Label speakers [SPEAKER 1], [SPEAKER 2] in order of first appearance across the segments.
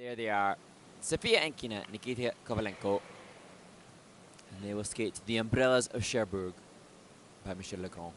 [SPEAKER 1] There they are, Sofia ENKINA, Nikita, KOVALENKO. And they will skate to the Umbrellas of Cherbourg by Michel Legrand.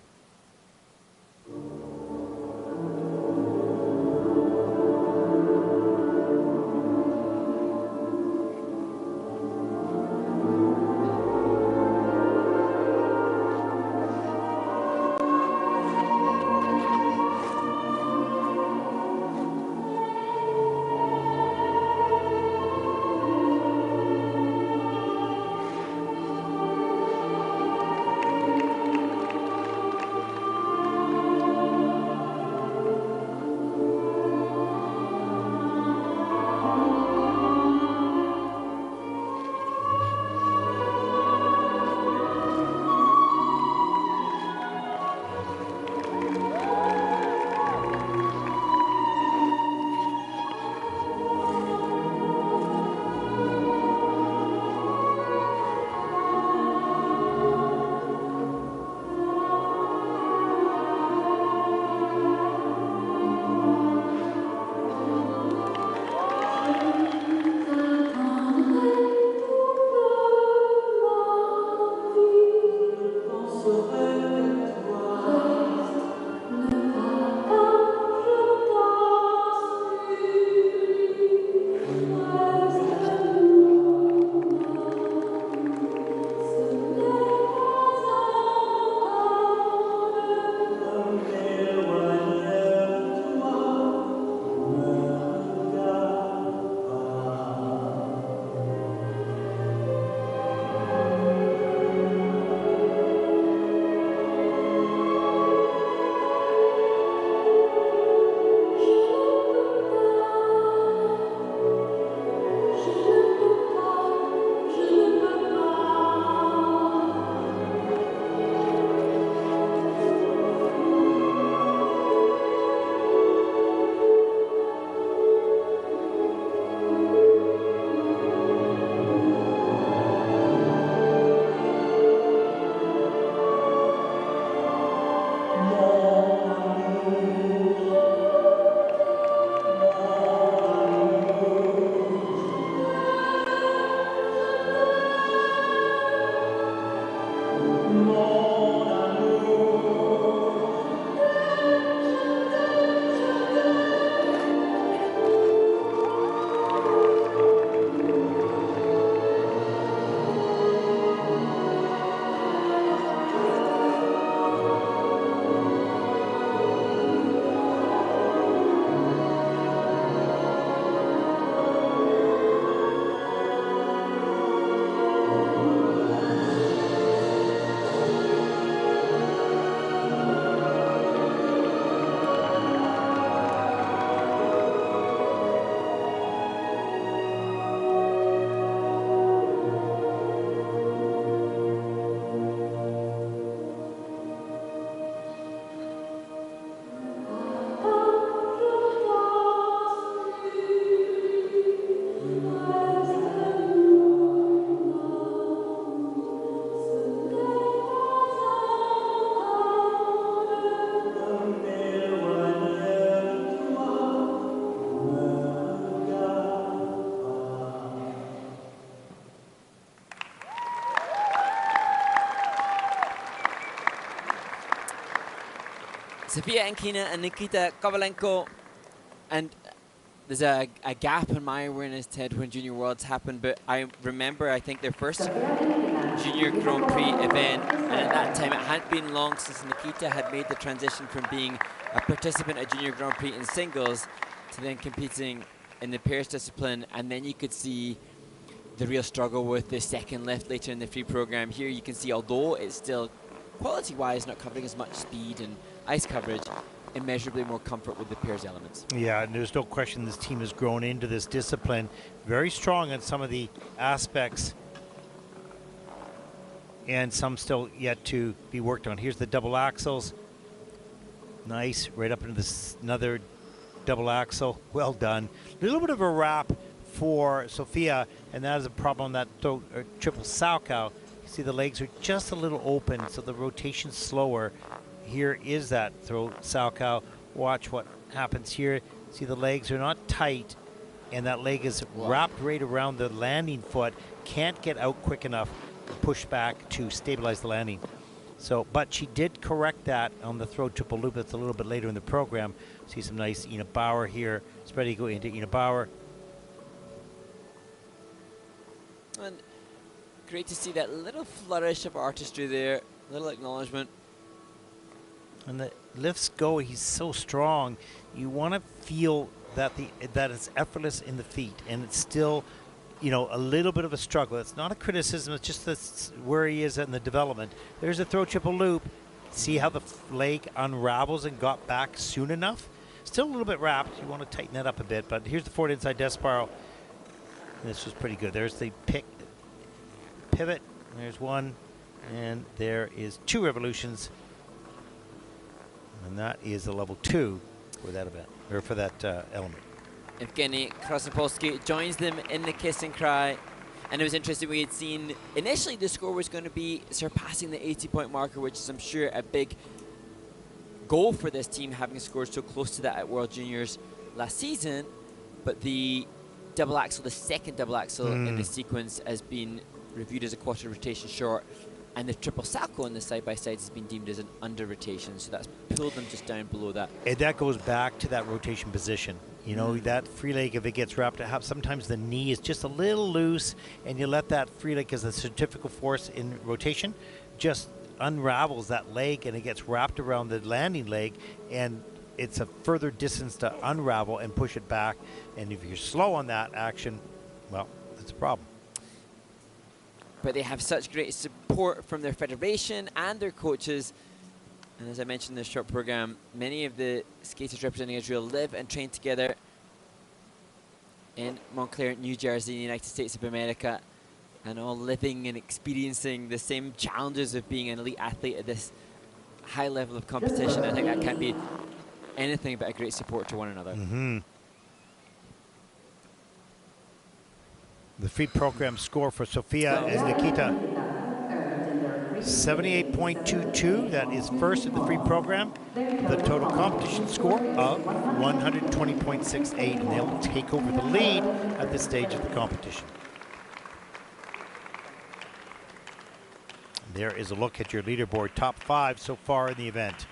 [SPEAKER 1] Sofia ENKINA and Nikita KOVALENKO. And there's a gap in my awareness, Ted, when Junior Worlds happened, but I remember, I think, their first Junior Grand Prix event, and at that time it hadn't been long since Nikita had made the transition from being a participant at Junior Grand Prix in singles to then competing in the pairs discipline, and then you could see the real struggle with the second lift later in the free program. Here you can see, although it's still quality-wise not covering as much speed and ice coverage, immeasurably more comfort with the pairs elements.
[SPEAKER 2] Yeah, and there's no question this team has grown into this discipline. Very strong in some of the aspects, and some still yet to be worked on. Here's the double axles. Nice, right up into this another double axle. Well done. A little bit of a wrap for Sofia, and that is a problem that triple Salchow. You see the legs are just a little open, so the rotation's slower. Here is that throw Salchow. Watch what happens here. See the legs are not tight, and that leg is wrapped right around the landing foot, can't get out quick enough, push back to stabilize the landing. So, but she did correct that on the throw triple loop. That's a little bit later in the program. See some nice Ina Bauer here. Spread eagle into Ina Bauer.
[SPEAKER 1] And great to see that little flourish of artistry there, little acknowledgement.
[SPEAKER 2] And the lifts go, he's so strong. You want to feel that that it's effortless in the feet, and it's still, you know, a little bit of a struggle. It's not a criticism, it's just where he is in the development. There's a throw triple loop. See how the leg unravels and got back soon enough? Still a little bit wrapped. You want to tighten that up a bit, but here's the forward inside death spiral. This was pretty good. There's the pivot. There's one, and there is 2 revolutions. And that is the level 2 for that event, or for that element.
[SPEAKER 1] Evgeny Krasnopolsky joins them in the kiss and cry. And it was interesting, we had seen initially the score was going to be surpassing the 80-point marker, which is, I'm sure, a big goal for this team, having scored so close to that at World Juniors last season. But the double axel, the second double axel in the sequence, has been reviewed as a quarter rotation short. And the triple salchow on the side-by-side has been deemed as an under rotation, so that's pulled them just down below that.
[SPEAKER 2] And that goes back to that rotation position. You know, that free leg, if it gets wrapped, sometimes the knee is just a little loose, and you let that free leg, as a centrifugal force in rotation, just unravels that leg, and it gets wrapped around the landing leg, and it's a further distance to unravel and push it back. And if you're slow on that action, well, that's a problem.
[SPEAKER 1] But they have such great support from their federation and their coaches. And as I mentioned in this short program, many of the skaters representing Israel live and train together in Montclair, New Jersey, in the United States of America, and all living and experiencing the same challenges of being an elite athlete at this high level of competition. I think that can't be anything but a great support to one another.
[SPEAKER 2] The free program score for Sofia and Nikita, 78.22. That is first in the free program. The total competition score of 120.68, and they'll take over the lead at this stage of the competition. There is a look at your leaderboard, top 5 so far in the event.